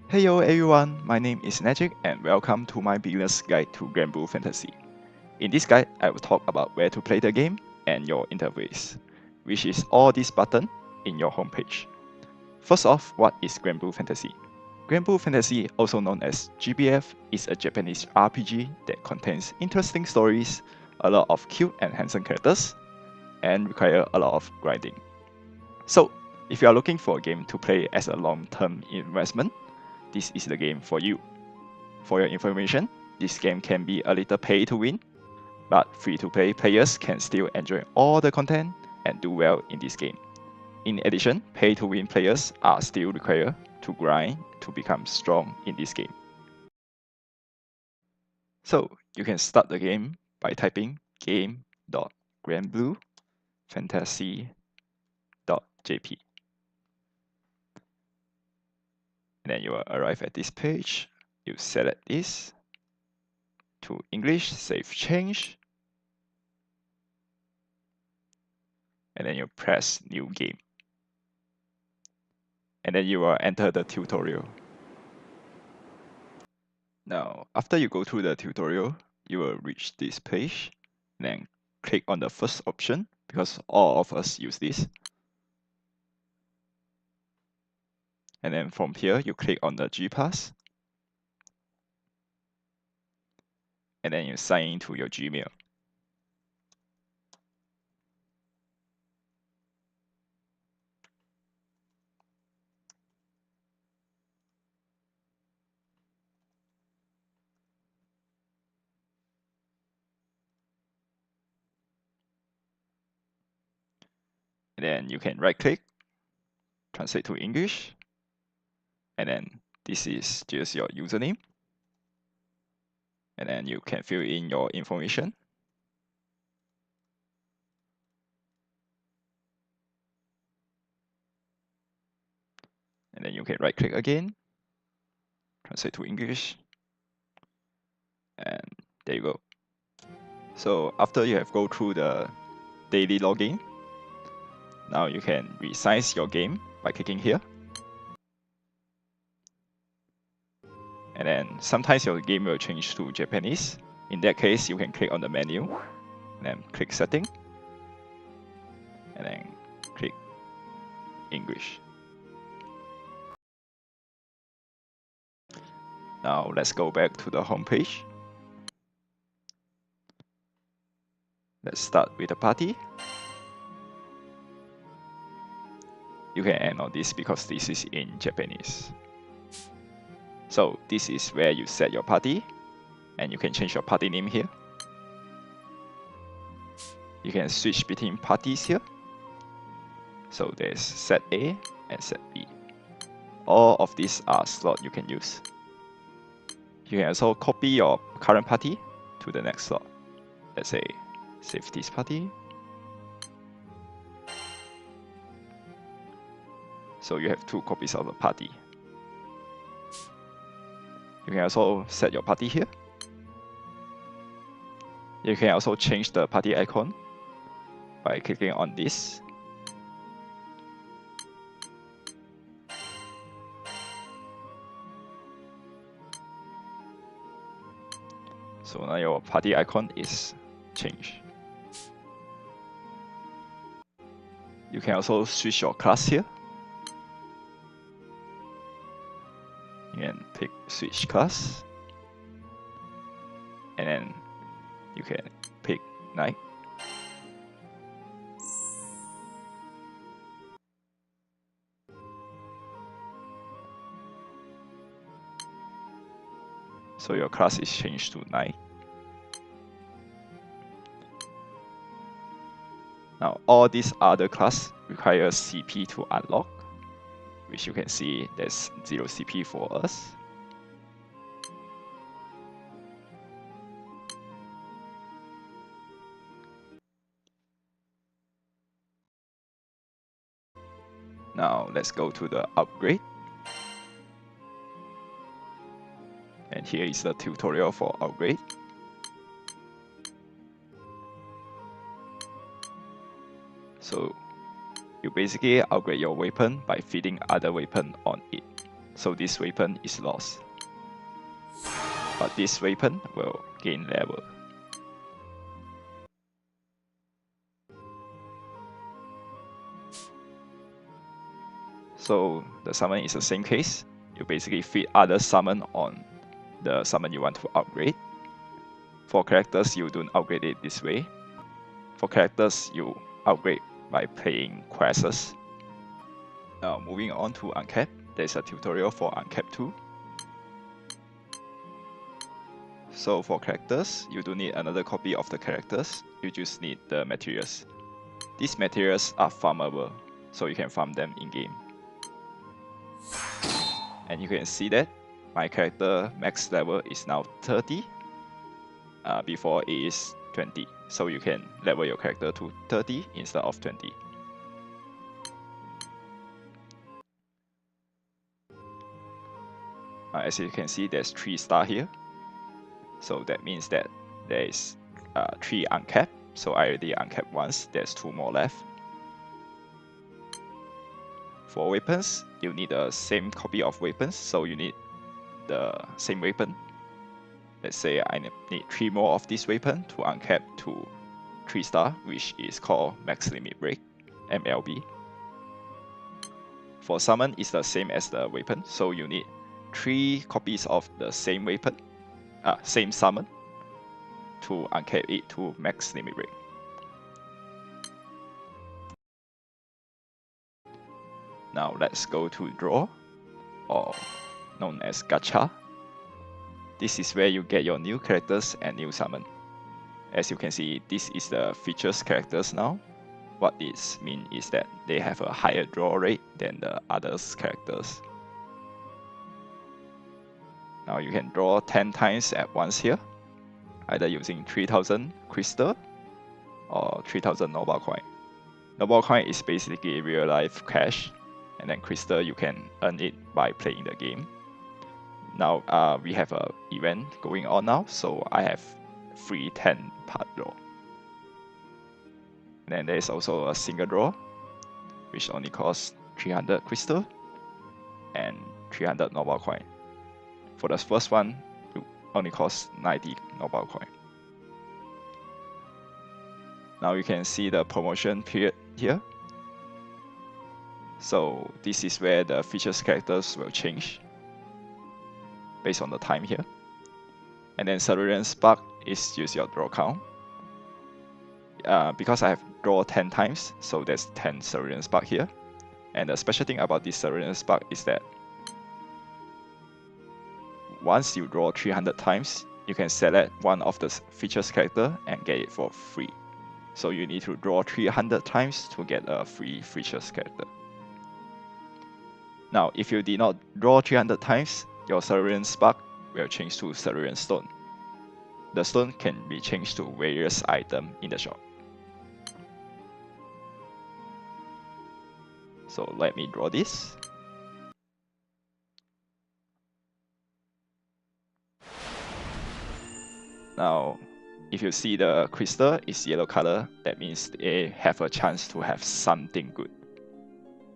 Hey yo everyone, my name is Najik and welcome to my beginner's guide to Granblue Fantasy. In this guide, I will talk about where to play the game and your interface, which is all this button in your homepage. First off, what is Granblue Fantasy? Granblue Fantasy, also known as GBF, is a Japanese RPG that contains interesting stories, a lot of cute and handsome characters, and require a lot of grinding. So, if you are looking for a game to play as a long-term investment, this is the game for you. For your information, this game can be a little pay to win, but free-to-play players can still enjoy all the content and do well in this game. In addition, pay-to-win players are still required to grind to become strong in this game. So you can start the game by typing game.granbluefantasy.jp. And then you will arrive at this page. You select this to English, save change, and then you press new game. And then you will enter the tutorial. Now, after you go through the tutorial, you will reach this page, and then click on the first option because all of us use this. And then from here, you click on the GPass, and then you sign into your Gmail. And then you can right click, translate to English, and then this is just your username. And then you can fill in your information. And then you can right click again, translate to English, and there you go. So after you have go through the daily login, now you can resize your game by clicking here. And then sometimes your game will change to Japanese. In that case, you can click on the menu, and then click setting, and then click English. Now let's go back to the home page. Let's start with a party. You can end on this because this is in Japanese. So this is where you set your party, and you can change your party name here. You can switch between parties here. So there's set A and set B. All of these are slots you can use. You can also copy your current party to the next slot. Let's say, save this party. So you have 2 copies of the party. You can also set your party here. You can also change the party icon by clicking on this. So now your party icon is changed. You can also switch your class here. You can pick switch class, and then you can pick knight. So your class is changed to knight. Now all these other classes require CP to unlock, which you can see there's 0 CP for us. Now let's go to the upgrade. And here is the tutorial for upgrade. So you basically upgrade your weapon by feeding other weapon on it. so this weapon is lost. But this weapon will gain level. So the summon is the same case. You basically feed other summon on the summon you want to upgrade. For characters, you don't upgrade it this way. For characters, you upgrade by playing quests. Now moving on to Uncap, there's a tutorial for Uncap 2. So for characters, you don't need another copy of the characters, you just need the materials. These materials are farmable, so you can farm them in-game. And you can see that my character max level is now 30, before it is 20. So you can level your character to 30 instead of 20. As you can see, there's 3 stars here. So that means that there is 3 uncapped. So I already uncapped once, there's 2 more left. For weapons, you need the same copy of weapons, so you need the same weapon. Let's say I need 3 more of this weapon to uncap to 3 star, which is called Max Limit Break, MLB. For summon, it's the same as the weapon, so you need 3 copies of the same weapon, same summon, to uncap it to Max Limit Break. Now let's go to draw, or known as gacha. This is where you get your new characters and new summon. As you can see, this is the features characters now. What this means is that they have a higher draw rate than the others characters. Now you can draw 10 times at once here, either using 3000 crystal or 3000 Nobel coin. Nobel coin is basically real life cash, and then crystal you can earn it by playing the game. Now we have an event going on now, so I have free 10 part draw. Then there is also a single draw, which only costs 300 crystal and 300 Nobel coin. For the first one, it only costs 90 Nobel coin. Now you can see the promotion period here. So this is where the features characters will change based on the time here. And then Cerulean Spark is use your draw count. Because I have draw 10 times, so there's 10 Cerulean Spark here. And the special thing about this Cerulean Spark is that once you draw 300 times, you can select one of the features character and get it for free. So you need to draw 300 times to get a free features character. Now, if you did not draw 300 times, your Cerulean Spark will change to Cerulean Stone. The stone can be changed to various items in the shop. So let me draw this. Now, if you see the crystal is yellow color, that means they have a chance to have something good.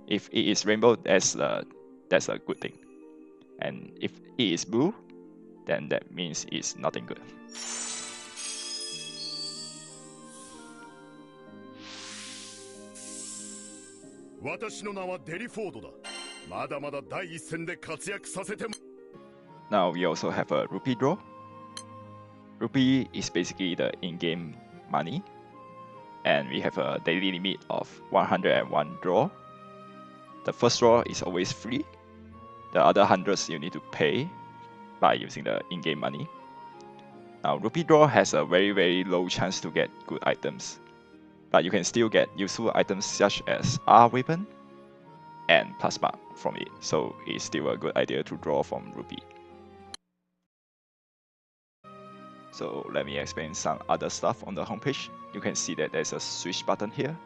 If it is rainbow, that's a good thing. And if it is blue, then that means it's nothing good. Now we also have a rupee draw. Rupee is basically the in-game money, and we have a daily limit of 101 draw. The first draw is always free. The other hundreds you need to pay by using the in-game money. Now rupee draw has a very low chance to get good items, but you can still get useful items such as R weapon and plasma from it, so it's still a good idea to draw from rupee. So let me explain some other stuff on the homepage. You can see that there's a switch button here.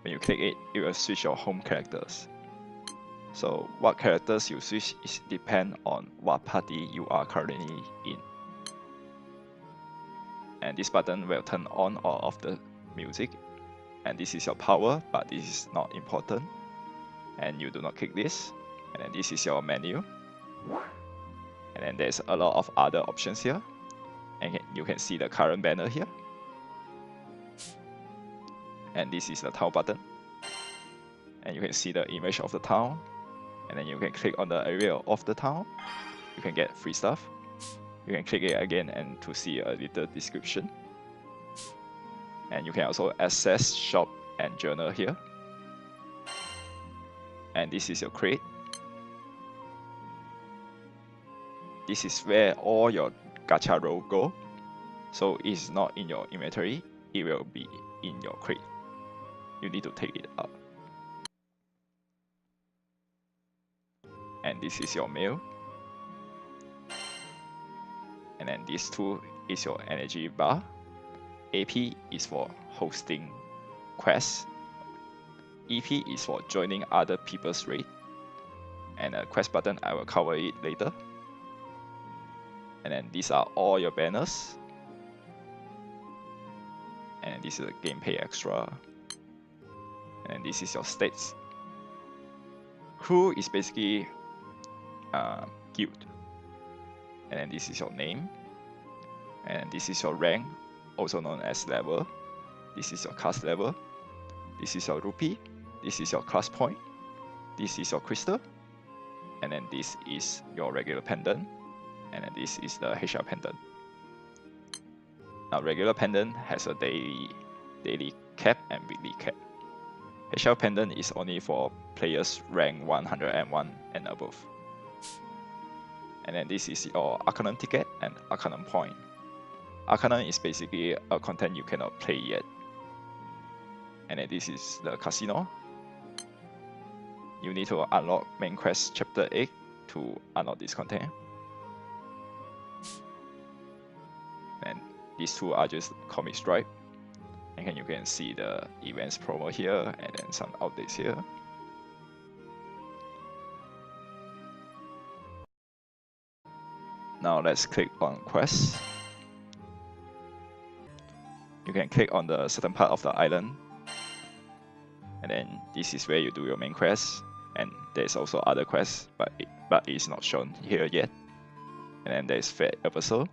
When you click it, it will switch your home characters. So what characters you switch is depend on what party you are currently in. And this button will turn on or off the music. And this is your power, but this is not important. And you do not click this. And then this is your menu. And then there's a lot of other options here. And you can see the current banner here. And this is the town button. And you can see the image of the town. And then you can click on the area of the town. You can get free stuff. You can click it again and to see a little description. And you can also access shop and journal here. And this is your crate. This is where all your gacha roll go. So it's not in your inventory, it will be in your crate. You need to take it out. And this is your mail. And then this two is your energy bar. AP is for hosting quests. EP is for joining other people's raid. And a quest button, I will cover it later. And then these are all your banners. And this is a gameplay extra. And this is your states. Crew is basically guild. And then this is your name. And this is your rank, also known as level. This is your caste level. This is your rupee. This is your class point. This is your crystal. And then this is your regular pendant. And then this is the HR pendant. Now regular pendant has a daily cap and weekly cap. HR pendant is only for players rank 101 and above. And then this is your Arcanum ticket and Arcanum point. Arcanum is basically a content you cannot play yet. And then this is the casino. You need to unlock main quest chapter 8 to unlock this content. And these two are just comic stripe. And you can see the events promo here and then some updates here. Now let's click on quests. You can click on the certain part of the island. And then this is where you do your main quest. And there's also other quests, but it's not shown here yet. And then there's Fate episode.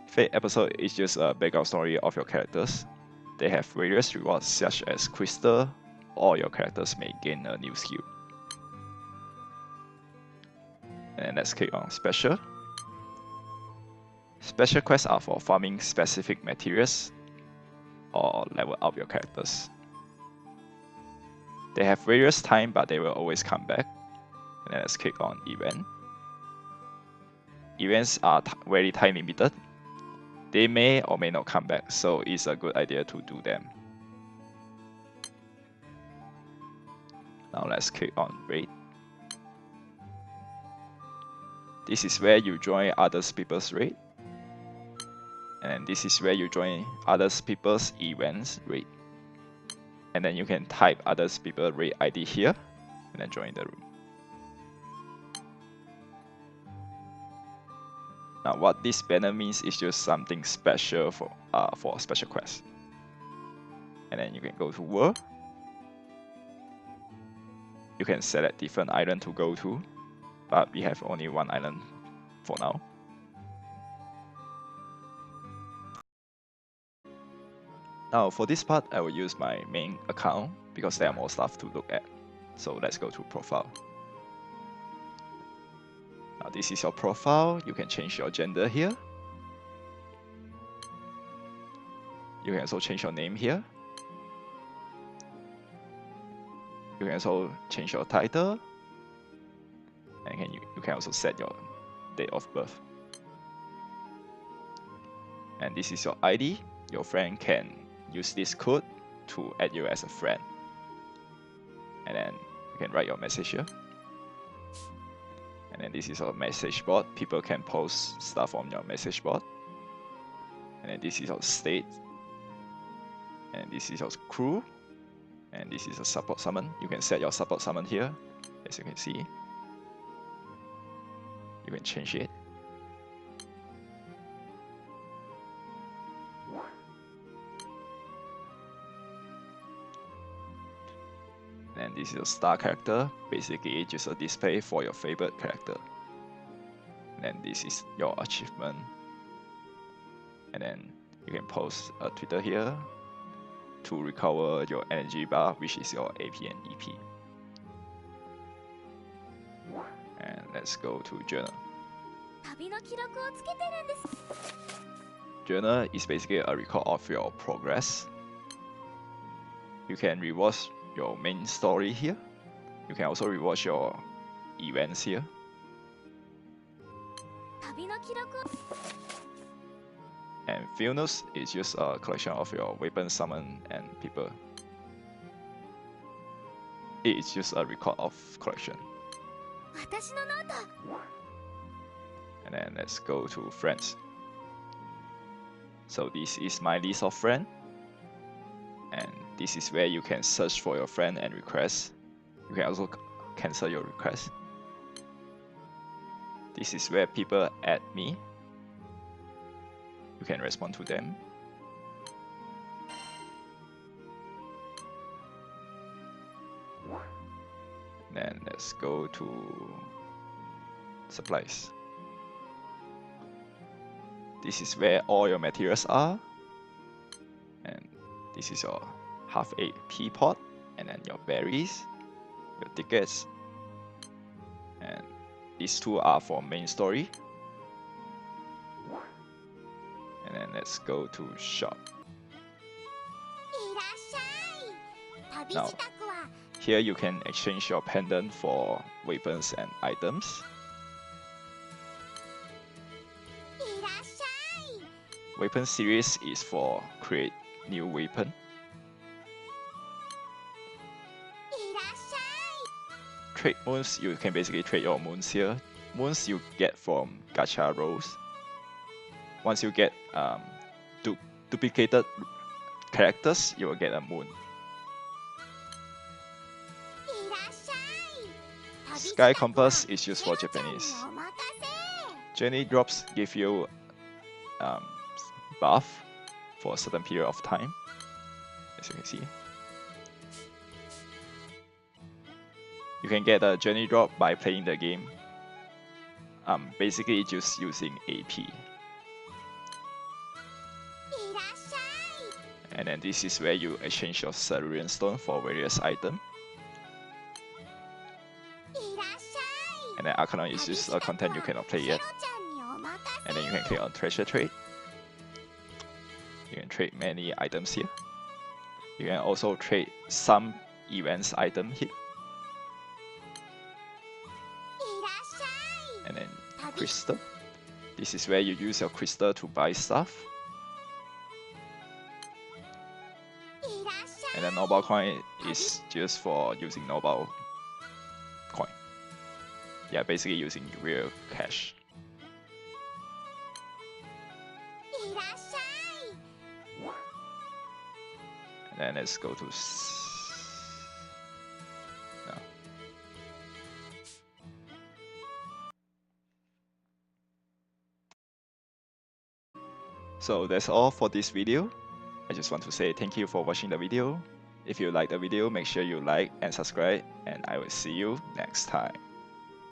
Fate episode is just a background story of your characters. They have various rewards such as crystal, or your characters may gain a new skill. And then let's click on special. Special quests are for farming specific materials or level up your characters. They have various time, but they will always come back. And then let's click on event. Events are very time limited. They may or may not come back, so it's a good idea to do them. Now let's click on raid. This is where you join other people's raid. And this is where you join other people's events raid. And then you can type other people's raid ID here and then join the room. Now what this banner means is just something special for a special quest. And then you can go to world. You can select different island to go to, but we have only one island for now. Now for this part, I will use my main account because there are more stuff to look at. So let's go to profile. Now this is your profile. You can change your gender here. You can also change your name here. You can also change your title. And you can also set your date of birth. And this is your ID. Your friend can use this code to add you as a friend. And then you can write your message here. And then this is our message board. People can post stuff on your message board. And then this is our state. And this is our crew. And this is a support summon. You can set your support summon here, as you can see. You can change it. And this is your star character, basically just a display for your favorite character. And then this is your achievement. And then you can post a Twitter here to recover your energy bar, which is your AP and EP. And let's go to journal. Journal is basically a record of your progress. You can rewatch your main story here. You can also rewatch your events here. And field notes is just a collection of your weapon summon and people. It is just a record of collection. And then let's go to friends. So this is my list of friends. And this is where you can search for your friend and request. You can also cancel your request. This is where people add me. You can respond to them. Then let's go to supplies. This is where all your materials are. And this is your half AP pot, and then your berries, your tickets, and these two are for main story. And then let's go to shop. Now, here you can exchange your pendant for weapons and items. Weapon series is for create new weapon. Trade moons, you can basically trade your moons here. Moons you get from gacha rolls. Once you get duplicated characters, you will get a moon. Sky Compass is used for Japanese. Journey drops give you buff for a certain period of time, as you can see. You can get a journey drop by playing the game. Basically just using AP. And then this is where you exchange your Cerulean Stone for various items. And then Arcanon is just a content you cannot play yet. And then you can click on Treasure Trade. You can trade many items here. You can also trade some events item here. And then crystal. This is where you use your crystal to buy stuff. And then Noble Coin is just for using Noble Coin. Yeah, basically using real cash. And then let's go to no. So that's all for this video. I just want to say thank you for watching the video. If you like the video, make sure you like and subscribe, and I will see you next time.